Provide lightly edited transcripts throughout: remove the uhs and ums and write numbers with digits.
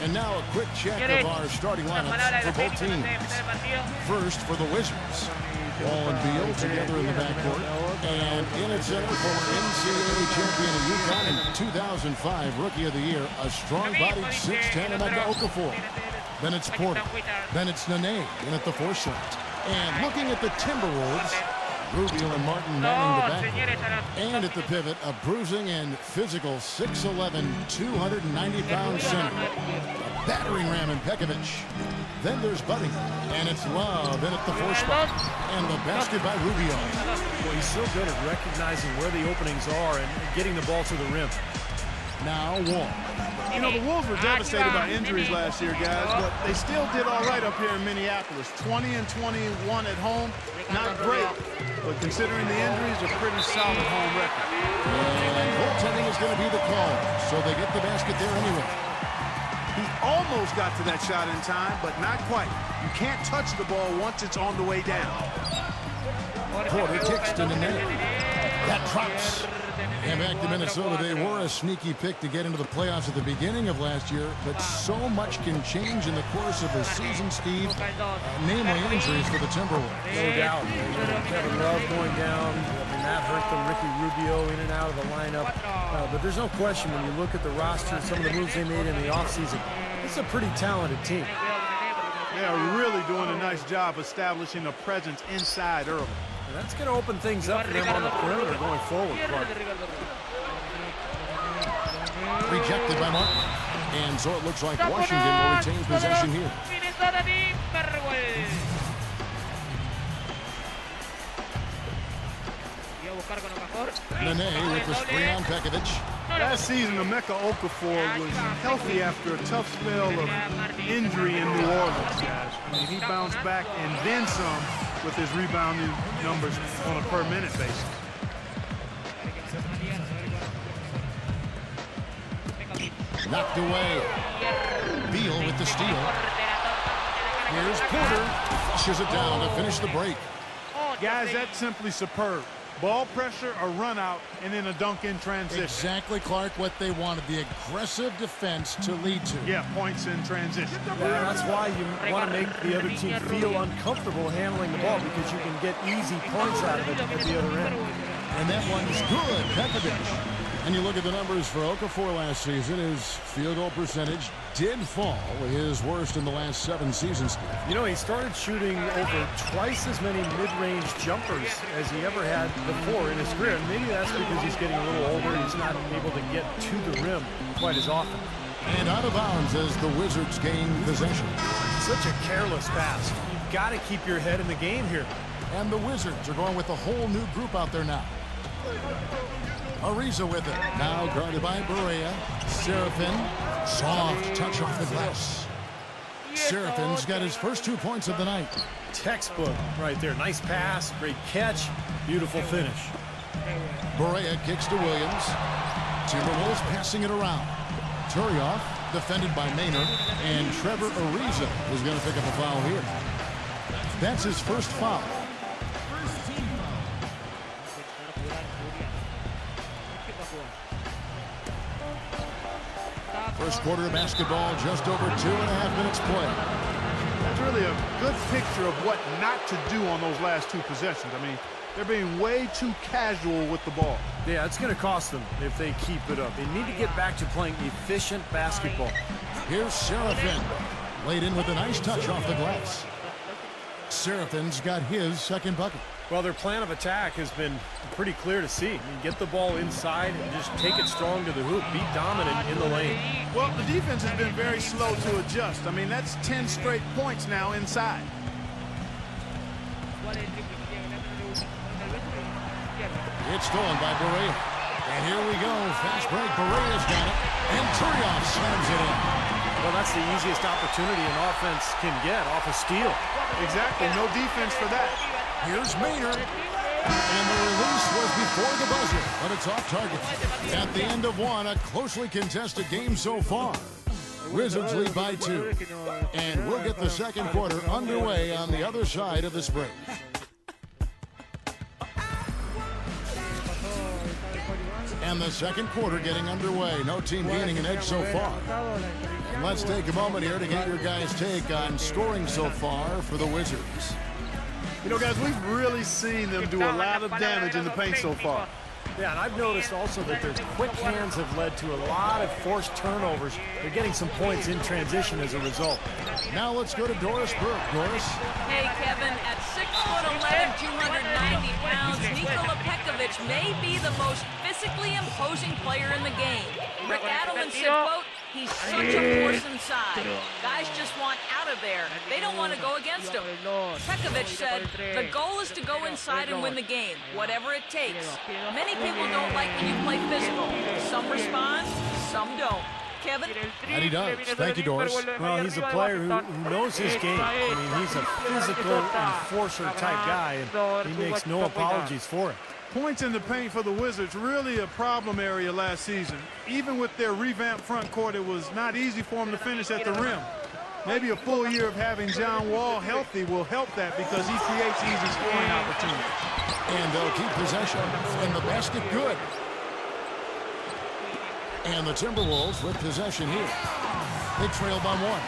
And now a quick check of our starting lineups for both teams. First for the Wizards. Wall and Beal together in the backcourt. And in its center, former NCAA champion of UConn and 2005 Rookie of the Year, a strong-bodied 6'10" Emeka Okafor. Then it's Porter. Then it's Nene in at the 4 slot. And looking at the Timberwolves, Rubio and Martin manning the backcourt. And at the pivot, a bruising and physical 6'11", 290-pound center. A battering ram in Pekovic. Then there's Buddy, and it's Love in at the 4 spot. And the basket by Rubio. Well, he's so good at recognizing where the openings are and getting the ball to the rim. Now Wall. You know, the Wolves were devastated by injuries last year, guys, but they still did all right up here in Minneapolis. 20-21 at home, not great, but considering the injuries, a pretty solid home record. And goaltending is going to be the call, so they get the basket there anyway. He almost got to that shot in time, but not quite. You can't touch the ball once it's on the way down. Porter kicks to Nene. That drops. And back to Minnesota, they were a sneaky pick to get into the playoffs at the beginning of last year, but so much can change in the course of the season, Steve, namely injuries for the Timberwolves. No doubt. Kevin Love going down. I mean, that hurt them. Ricky Rubio in and out of the lineup. But there's no question when you look at the roster, some of the moves they made in the offseason, it's a pretty talented team. They are really doing a nice job establishing a presence inside early. And that's going to open things up for them on the perimeter going forward, Clark. Rejected by Martin. And so it looks like Washington will retain possession here. Nene with the screen on Pekovic. Last season, Emeka Okafor was healthy after a tough spell of injury in New Orleans, guys. I mean, he bounced back and then some with his rebounding numbers on a per-minute basis. Knocked away. Beal with the steal. Here's Porter. Flushes it down to finish the break. Guys, that's simply superb. Ball pressure, a run out, and then a dunk in transition. Exactly, Clark, what they wanted. The aggressive defense to lead to. Yeah, points in transition. Yeah, that's why you want to make the other team feel uncomfortable handling the ball, because you can get easy points out of it at the other end. And that one's good. Pekovic. And you look at the numbers for Okafor last season, his field goal percentage did fall, his worst in the last 7 seasons. You know, he started shooting over twice as many mid-range jumpers as he ever had before in his career. And maybe that's because he's getting a little older. He's not able to get to the rim quite as often. And out of bounds as the Wizards gain possession. Such a careless pass. You've got to keep your head in the game here. And the Wizards are going with a whole new group out there now. Ariza with it. Now guarded by Berea. Serafin. Soft touch off the glass. Serafin's got his first 2 points of the night. Textbook right there. Nice pass. Great catch. Beautiful finish. Berea kicks to Williams. Timberwolves passing it around. Turioff defended by Maynard. And Trevor Ariza is going to pick up a foul here. That's his first foul. First quarter of basketball, just over 2.5 minutes play. That's really a good picture of what not to do on those last 2 possessions. I mean, they're being way too casual with the ball. Yeah, it's going to cost them if they keep it up. They need to get back to playing efficient basketball. Here's Serafin. Laid in with a nice touch off the glass. Serafin's got his second bucket. Well, their plan of attack has been pretty clear to see. Get the ball inside and just take it strong to the hoop. Be dominant in the lane. Well, the defense has been very slow to adjust. I mean, that's 10 straight points now inside. It's stolen by Berea. And here we go. Fast break. Berea's got it. And Turioff slams it in. Well, that's the easiest opportunity an offense can get off a steal. Exactly. No defense for that. Here's Maynard. And the release was before the buzzer, but it's off target. At the end of one, a closely contested game so far. Wizards lead by 2. And we'll get the second quarter underway on the other side of this break. And the second quarter getting underway. No team gaining an edge so far. And let's take a moment here to get your guys' take on scoring so far for the Wizards. You know, guys, we've really seen them do a lot of damage in the paint so far. Yeah, and I've noticed also that their quick hands have led to a lot of forced turnovers. They're getting some points in transition as a result. Now let's go to Doris Burke. Doris? Hey, Kevin, at 6'11", 290 pounds, Nikola Pekovic may be the most physically imposing player in the game. Rick Adelman said, quote, he's such a force inside. Guys just want out of there. They don't want to go against him. Pekovic said, the goal is to go inside and win the game, whatever it takes. Many people don't like when you play physical. Some respond, some don't. Kevin? And he does. Thank you, Doris. Well, he's a player who knows his game. I mean, he's a physical enforcer type guy, and he makes no apologies for it. Points in the paint for the Wizards, really a problem area last season. Even with their revamped front court, it was not easy for them to finish at the rim. Maybe a full year of having John Wall healthy will help that because he creates easy scoring opportunities. And they'll keep possession. And the basket good. And the Timberwolves with possession here. They trail by one.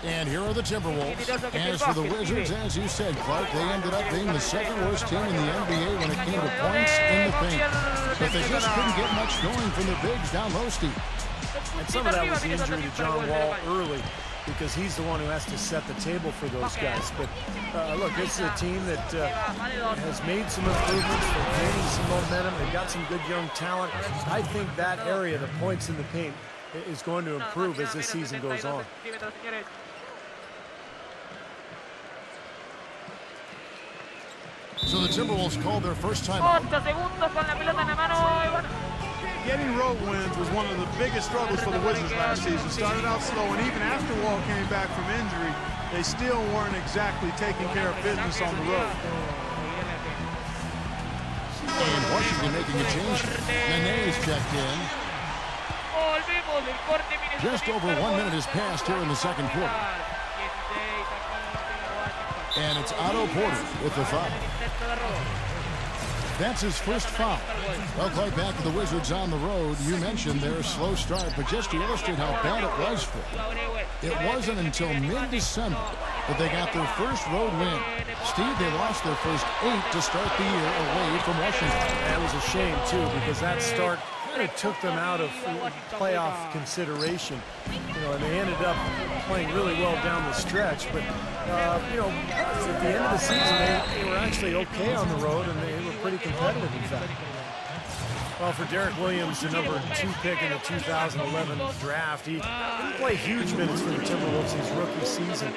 And here are the Timberwolves. As for the Wizards, as you said, Clark, they ended up being the second worst team in the NBA when it came to points in the paint. But they just couldn't get much going from the bigs down low, Steve. And some of that was the injury to John Wall early, because he's the one who has to set the table for those guys. But look, this is a team that has made some improvements. They're gaining some momentum. They've got some good young talent. I think that area, the points in the paint, is going to improve as this season goes on. So the Timberwolves called their first timeout. Getting road wins was one of the biggest struggles for the Wizards last season. Started out slow, and even after Wall came back from injury, they still weren't exactly taking care of business on the road. And Washington making a change. Nene is checked in. Just over 1 minute has passed here in the second quarter. And it's Otto Porter with the foul. That's his first foul. Well, Clark, back to the Wizards on the road. You mentioned their slow start, but just to illustrate how bad it was for them, it wasn't until mid-December that they got their first road win. Steve, they lost their first 8 to start the year away from Washington. That was a shame, too, because that start kind of took them out of playoff consideration. You know, and they ended up playing really well down the stretch. But, you know, at the end of the season, they were actually okay on the road, and they were pretty competitive, in fact. Well, for Derek Williams, the number 2 pick in the 2011 draft, he didn't play huge minutes for the Timberwolves his rookie season.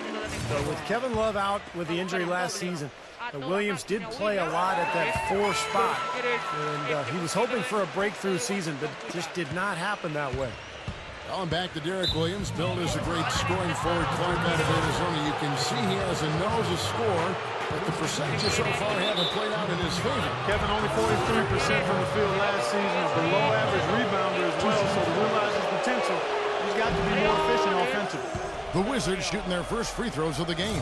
But with Kevin Love out with the injury last season, Williams did play a lot at that 4 spot. And he was hoping for a breakthrough season, but just did not happen that way. On back to Derek Williams, billed as a great scoring forward, Clark, out of Arizona. You can see he has a nose to score, but the percentages so far haven't played out in his favor. Kevin, only 43% from the field last season, below average rebounder as well, so to realize his potential, he's got to be more efficient offensively. The Wizards shooting their first free throws of the game.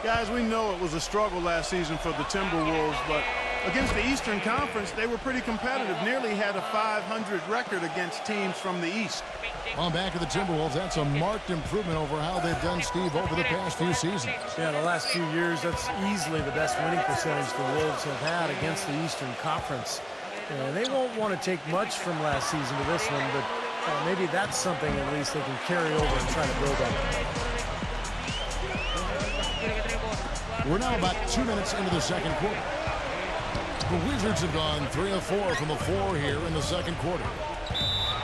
Guys, we know it was a struggle last season for the Timberwolves, but against the Eastern Conference, they were pretty competitive. Nearly had a 500 record against teams from the East. On back of the Timberwolves, that's a marked improvement over how they've done, Steve, over the past few seasons. Yeah, the last few years, that's easily the best winning percentage the Wolves have had against the Eastern Conference. And they won't want to take much from last season to this one, but maybe that's something at least they can carry over and try to build on. We're now about 2 minutes into the second quarter. The Wizards have gone 3 of 4 from the floor here in the second quarter.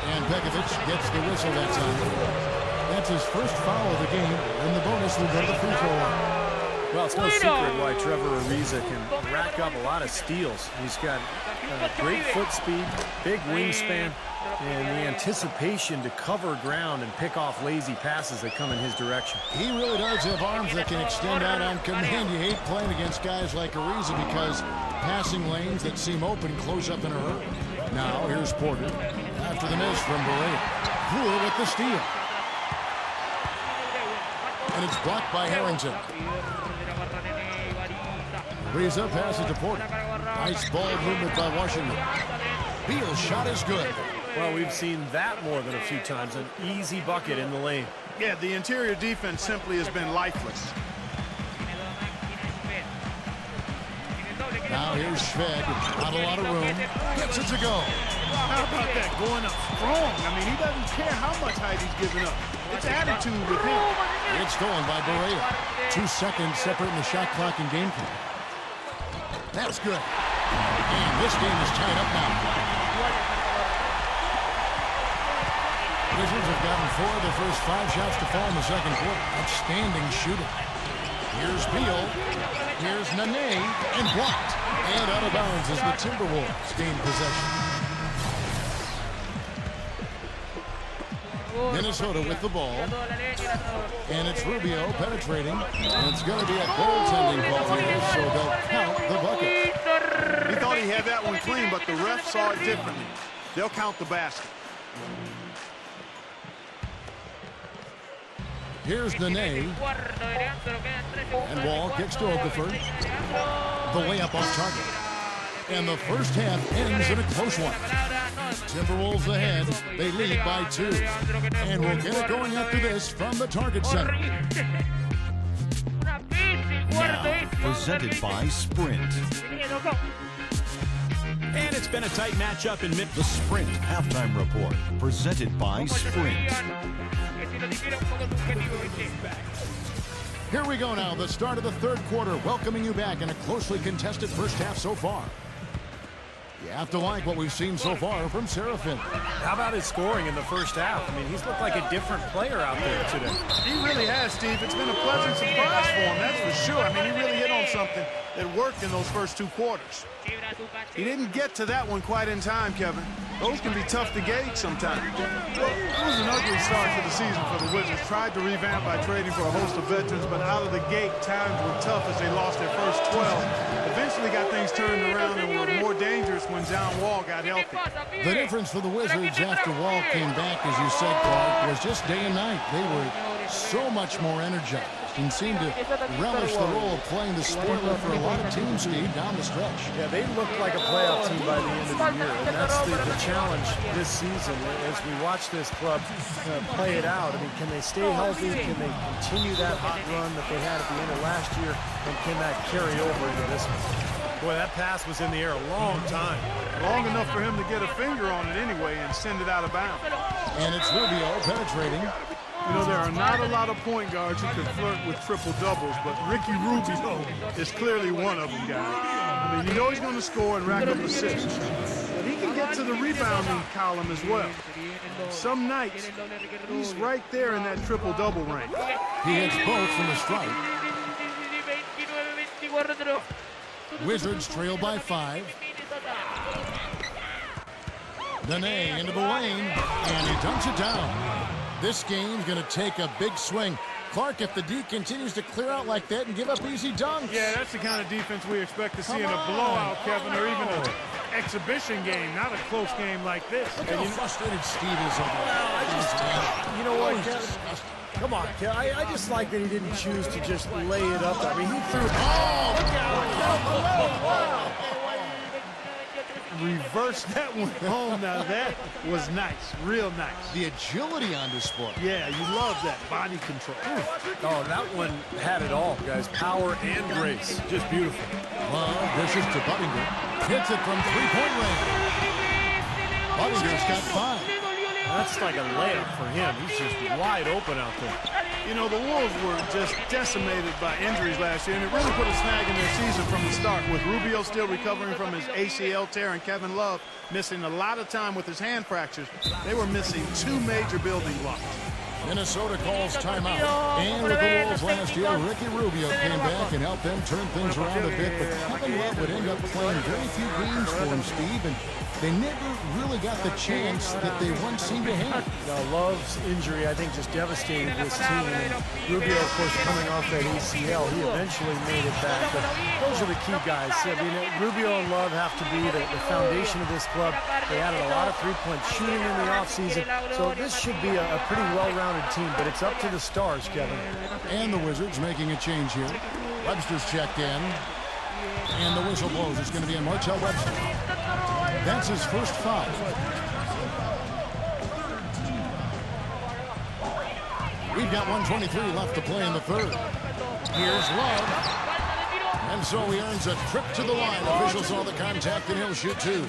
And Pekovic gets the whistle that time. That's his first foul of the game, and the bonus will go to the free throw line. Well, it's no secret why Trevor Ariza can rack up a lot of steals. He's got great foot speed, big wingspan, and the anticipation to cover ground and pick off lazy passes that come in his direction. He really does have arms that can extend out on command. You hate playing against guys like Ariza because passing lanes that seem open close up in a hurry. Now, here's Porter after the miss from Berea. Brewer with the steal. And it's blocked by Harrington. Breeze up, passes to Porter. Nice ball movement by Washington. Beal's shot is good. Well, we've seen that more than a few times. An easy bucket in the lane. Yeah, the interior defense simply has been lifeless. Now here's Schved. Not a lot of room. Gets it to go. How about that? Going up strong. I mean, he doesn't care how much height he's giving up. It's attitude with him. It's stolen by Barea. 2 seconds separating the shot clock and game clock. That's good. And this game is tied up now. Wizards have gotten 4 of the first 5 shots to fall in the second quarter. Outstanding shooting. Here's Beal. Here's Nene. And blocked. And out of bounds as the Timberwolves gain possession. Minnesota with the ball. And it's Rubio penetrating. And it's going to be a goaltending call here, so they'll count the bucket. He thought he had that one clean, but the ref saw it differently. They'll count the basket. Here's Nene. And Wall kicks to Okafor. The layup off target. And the first half ends in a close one. Timberwolves ahead. They lead by 2. And we'll get it going after this from the Target Center. Now, presented by Sprint. And it's been a tight matchup in mid. The Sprint halftime report, presented by Sprint. Here we go now, the start of the third quarter, welcoming you back in a closely contested first half so far. You have to like what we've seen so far from Serafin. How about his scoring in the first half? I mean, he's looked like a different player out there today. He really has, Steve. It's been a pleasant surprise for him, that's for sure. I mean, he really hit on something that worked in those first 2 quarters. He didn't get to that one quite in time, Kevin. Those can be tough to gauge sometimes. Well, it was an ugly start to the season for the Wizards. Tried to revamp by trading for a host of veterans, but out of the gate, times were tough as they lost their first 12. Eventually got things turned around and were more dangerous when John Wall got healthy. The difference for the Wizards after Wall came back, as you said, Clark, was just day and night. They were so much more energized and seemed to relish the role of playing the spoiler for a lot of teams, Steve, down the stretch. Yeah, they looked like a playoff team by the end of the year, and that's the challenge this season as we watch this club play it out. I mean, can they stay healthy? Can they continue that hot run that they had at the end of last year, and can that carry over into this one? Boy, that pass was in the air a long time. Long enough for him to get a finger on it anyway and send it out of bounds. And it's Rubio penetrating. You know, there are not a lot of point guards who can flirt with triple-doubles, but Ricky Rubio is clearly one of them, guys. I mean, you know he's going to score and rack up assists. But he can get to the rebounding column as well. Some nights, he's right there in that triple-double range. He hits both from the stripe. Wizards trail by 5. Nene into the lane, and he dunks it down. This game's going to take a big swing. Clark, if the D continues to clear out like that and give up easy dunks. Yeah, that's the kind of defense we expect to see in a blowout, Kevin, or even an exhibition game, not a close game like this. Look how frustrated Steve is over that. You know what, Kevin? Come on, Kevin. I just like that he didn't choose to just lay it up. I mean, he threw it. Reverse that one home. Now that was nice, real nice. The agility on display. Yeah, you love that body control. Oh, that one had it all, guys. Power and grace. Just beautiful. Well, dishes to Buttinger. Hits it from three-point range. Buttinger's got 5. That's like a layup for him. He's just wide open out there. You know, the Wolves were just decimated by injuries last year, and it really put a snag in their season from the start, with Rubio still recovering from his ACL tear and Kevin Love missing a lot of time with his hand fractures. They were missing 2 major building blocks. Minnesota calls timeout. And with the Wolves last year, Ricky Rubio came back and helped them turn things around a bit, but Kevin Love would end up playing very few games for him, Steve, and they never really got the chance that they once seemed to have. Now, Love's injury, I think, just devastated this team. And Rubio, of course, coming off that ACL, he eventually made it back. But those are the key guys. I mean, Rubio and Love have to be the foundation of this club. They added a lot of three-point shooting in the offseason. So this should be a pretty well-rounded team, but it's up to the stars, Kevin. And the Wizards making a change here. Webster's checked in. And the whistle blows. It's going to be on Martell Webster. That's his first foul. We've got 1:23 left to play in the third. Here's Love. And so he earns a trip to the line. Officials saw the contact, and he'll shoot two.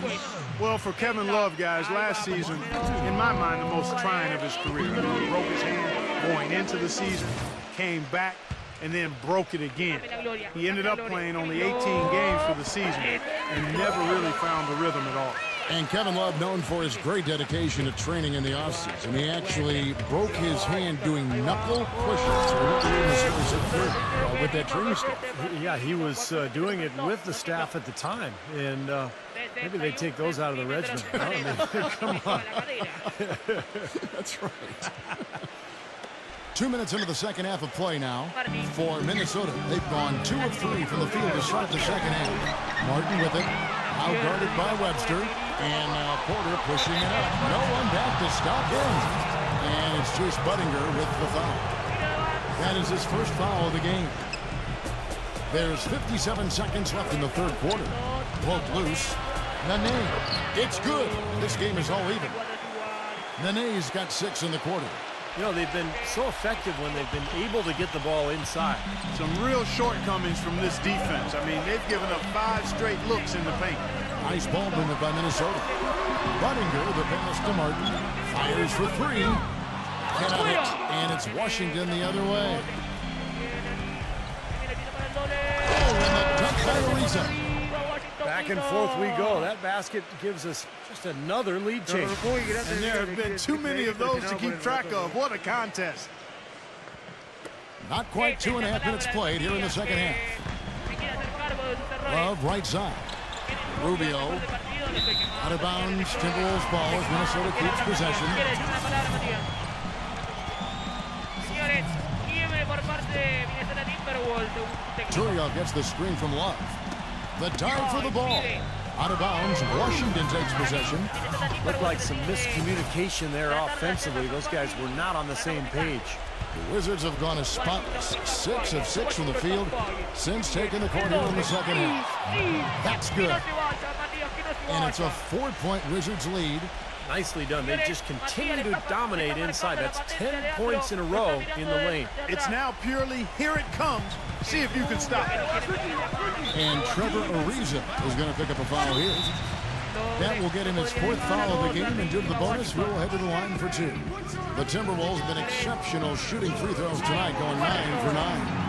Well, for Kevin Love, guys, last season, in my mind, the most trying of his career. He broke his hand going into the season, came back, and then broke it again. He ended up playing only 18 games for the season and never really found the rhythm at all. And Kevin Love, known for his great dedication to training in the offseason. He actually broke his hand doing knuckle push-ups with that training staff. Yeah, he was doing it with the staff at the time, and maybe they take those out of the regimen. Come on. That's right. 2 minutes into the second half of play now for Minnesota. They've gone 2 of 3 from the field to start the second half. Martin with it, now guarded by Webster, and now Porter pushing it up. No one back to stop him. And it's Chase Budinger with the foul. That is his first foul of the game. There's 57 seconds left in the third quarter. Poked loose. Nene. It's good. This game is all even. Nene's got 6 in the quarter. You know, they've been so effective when they've been able to get the ball inside. Some real shortcomings from this defense. I mean, they've given up 5 straight looks in the paint. Nice ball movement by Minnesota. Budinger, the pass to Martin. Fires for 3. Cannot hit. And it's Washington the other way. Oh, and the dunk by Ariza. Back and forth we go. That basket gives us just another lead change. And there have been too many of those to keep track of. What a contest. Not quite 2.5 minutes played here in the second half. Love right side. Rubio out of bounds. Timberwolves ball as Minnesota keeps possession. Turiel gets the screen from Love. The dive for the ball. Out of bounds. Washington takes possession. Looked like some miscommunication there offensively. Those guys were not on the same page. The Wizards have gone as spotless. 6 of 6 from the field since taking the court here in the second half. That's good. And it's a 4-point Wizards lead. Nicely done. They just continue to dominate inside. That's 10 points in a row in the lane. It's now purely here it comes. See if you can stop it. And Trevor Ariza is going to pick up a foul here. That will get him his 4th foul of the game, and due to the bonus, we'll head to the line for 2. The Timberwolves have been exceptional shooting free throws tonight, going 9 for 9.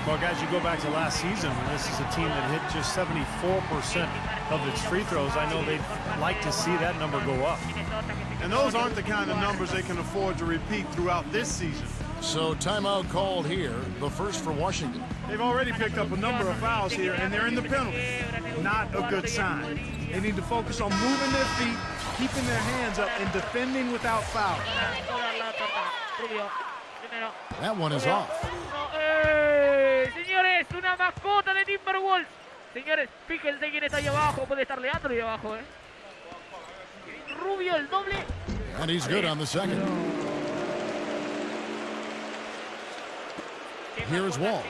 Well, guys, you go back to last season, this is a team that hit just 74% of its free throws. I know they'd like to see that number go up. And those aren't the kind of numbers they can afford to repeat throughout this season. So timeout called here, the first for Washington. They've already picked up a number of fouls here, and they're in the penalty. Not a good sign. They need to focus on moving their feet, keeping their hands up, and defending without foul. That one is off. Señores, una mascota de Timberwolves. Señores, fíjense quién está ahí abajo. Puede estar Leandro ahí abajo, Rubio, el doble. And he's good on the second. Here's Wall.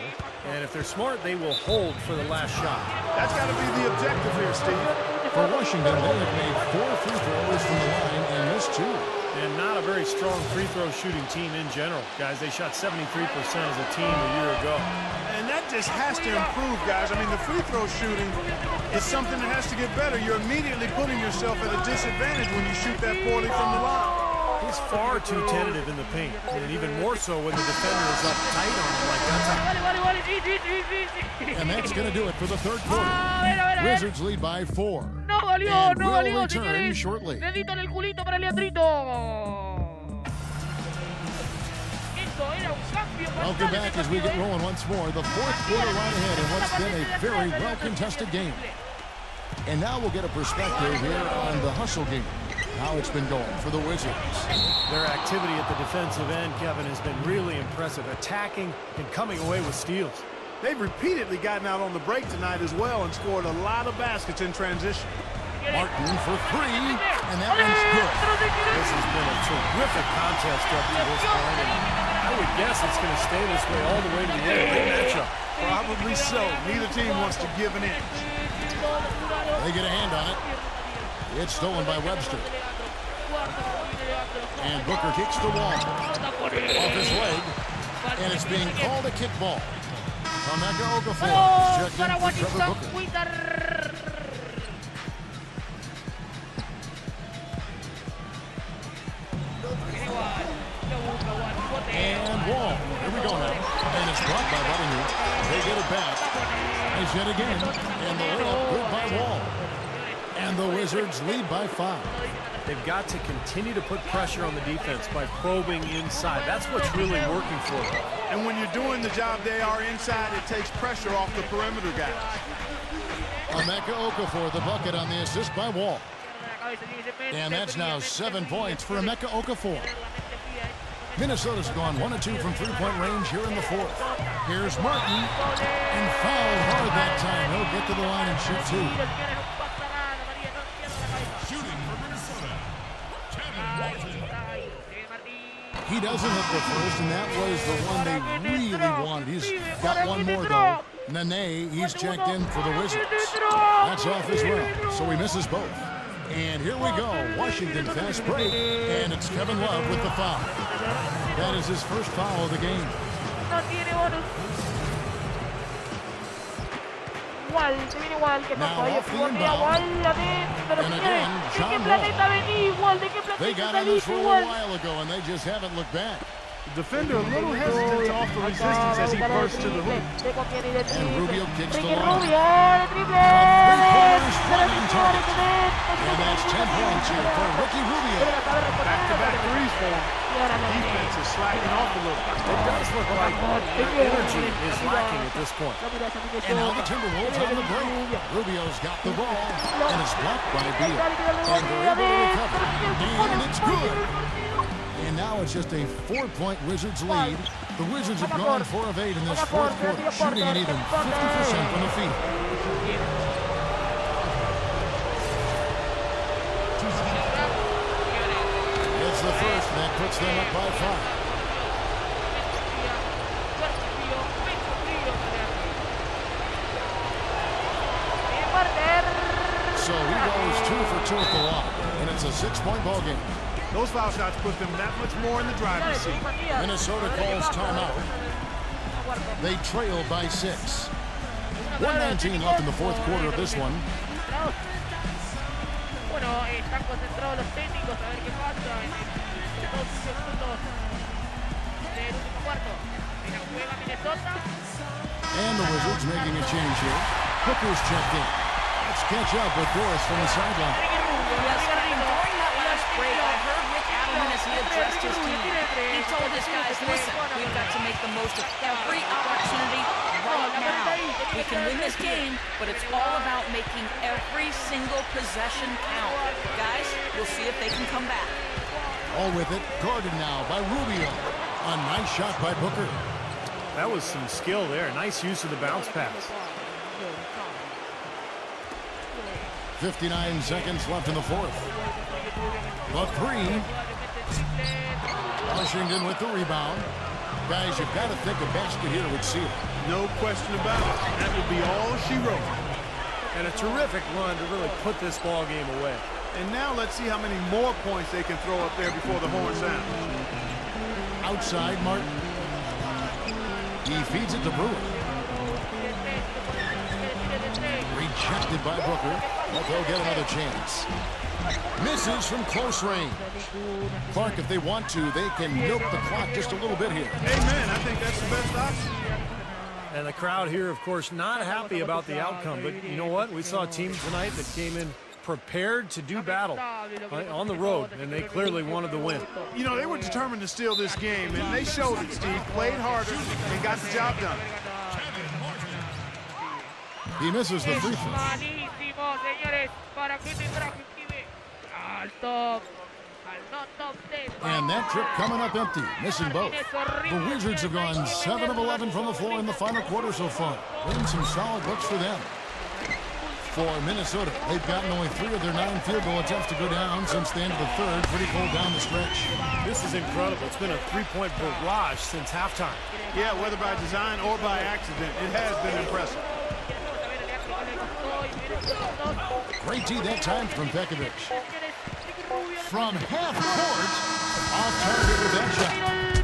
And if they're smart, they will hold for the last shot. That's got to be the objective here, Steve. For Washington, they have made 4 free throws from the line and missed 2. And not a very strong free throw shooting team in general. Guys, they shot 73% as a team a year ago. And that just has to improve, guys. I mean, the free throw shooting is something that has to get better. You're immediately putting yourself at a disadvantage when you shoot that poorly from the line. He's far too tentative in the paint, and even more so when the defender is up tight on him like that. And that's going to do it for the third quarter. Wizards lead by 4. No valió, and no will valió, return señores. shortly. Dedito en el culito para Leandrito. Esto era un cambio. Welcome back as we get rolling once more. The fourth quarter right ahead in what's been a very well-contested game. And now we'll get a perspective here on the hustle game. How it's been going for the Wizards. Their activity at the defensive end, Kevin, has been really impressive. Attacking and coming away with steals. They've repeatedly gotten out on the break tonight as well and scored a lot of baskets in transition. Martin for 3, and that one's good. This has been a terrific contest up to this point. And I would guess it's going to stay this way all the way to the end. Good matchup. Probably so. Neither team wants to give an inch. They get a hand on it. It's stolen by Webster. And Booker kicks the wall. Off his leg. And it's being called a kickball. Emeka Okafor is checked in for Trevor Booker. And Wall. Here we go now. And it's blocked by Buttinger. They get it back. As yet again. And the layup good by Wall. And the Wizards lead by 5. They've got to continue to put pressure on the defense by probing inside. That's what's really working for them. And when you're doing the job they are inside, it takes pressure off the perimeter guys. Emeka Okafor, the bucket on the assist by Wall. And that's now 7 points for Emeka Okafor. Minnesota's gone 1 of 2 from three-point range here in the fourth. Here's Martin, and fouled hard that time. He'll get to the line and shoot 2. Shooting for Minnesota, Kevin. He doesn't hit the first, and that was the one they really wanted. He's got one more, though. Nene, he's checked in for the Wizards. That's off as well, so he misses both. And here we go. Washington fast break, and it's Kevin Love with the foul. That is his first foul of the game. Now off the inbound. And again, John Wall. They got on this rule a while ago, and they just haven't looked back. The defender a little hesitant to offer resistance as he bursts to the hoop. And Rubio kicks the line. A three-pointers running target. And that's 10 points here for Ricky Rubio. Back-to-back threes for him. Defense is slacking off a little. It does look like their energy is lacking at this point. And now the Timberwolves on the break. Rubio's got the ball, and it's blocked by Beal. And they're able to recover. And it's good. And now it's just a 4-point Wizards lead. The Wizards have gone 4 of 8 in this fourth quarter, shooting an even 50% from the field. It's the first, and that puts them up by 5. So he goes 2 for 2 at the line, and it's a 6-point ball game. Those foul shots put them that much more in the driver's seat. Minnesota calls timeout. They trail by 6. 1:19 left in the fourth quarter of this one. And the Wizards making a change here. Booker's checked in. Let's catch up with Doris from the sideline. Yes, during that last break, I heard Rick Adelman as he addressed his team. He told his guys, listen, we've got to make the most of every opportunity right now. We can win this game, but it's all about making every single possession count. Guys, we'll see if they can come back. All with it, guarded now by Rubio. A nice shot by Booker. That was some skill there. Nice use of the bounce pass. 59 seconds left in the fourth. The 3. Washington with the rebound. Guys, you've got to think a basket here would seal it. No question about it. That would be all she wrote. And a terrific run to really put this ball game away. And now let's see how many more points they can throw up there before the horn sounds. Outside, Martin. He feeds it to Brewer. Rejected by Booker, but they'll get another chance. Misses from close range. Clark, if they want to, they can milk the clock just a little bit here. Amen. I think that's the best option. And the crowd here, of course, not happy about the outcome. But you know what? We saw a team tonight that came in prepared to do battle on the road, and they clearly wanted the win. You know, they were determined to steal this game, and they showed it, Steve. Played harder and got the job done. He misses the free throw. And that trip coming up empty, missing both. The Wizards have gone 7 of 11 from the floor in the final quarter so far. Getting some solid looks for them. for Minnesota. They've gotten only 3 of their 9 field goal attempts to go down since the end of the third. Pretty cold down the stretch. This is incredible. It's been a three-point barrage since halftime. Yeah, whether by design or by accident, it has been impressive. Great D that time from Pekovic. From half court, off target with that shot.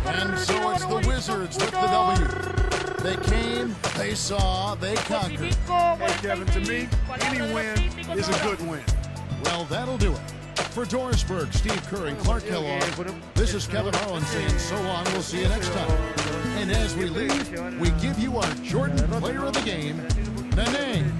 And so it's the Wizards with the W. They came, they saw, they conquered. Hey, Kevin, to me, any win is a good win. Well, that'll do it. For Dorisburg, Steve Kerr, and Clark Kellogg, this is Kevin Harlan saying so long. We'll see you next time. And as we leave, we give you our Jordan Player of the Game, Nene.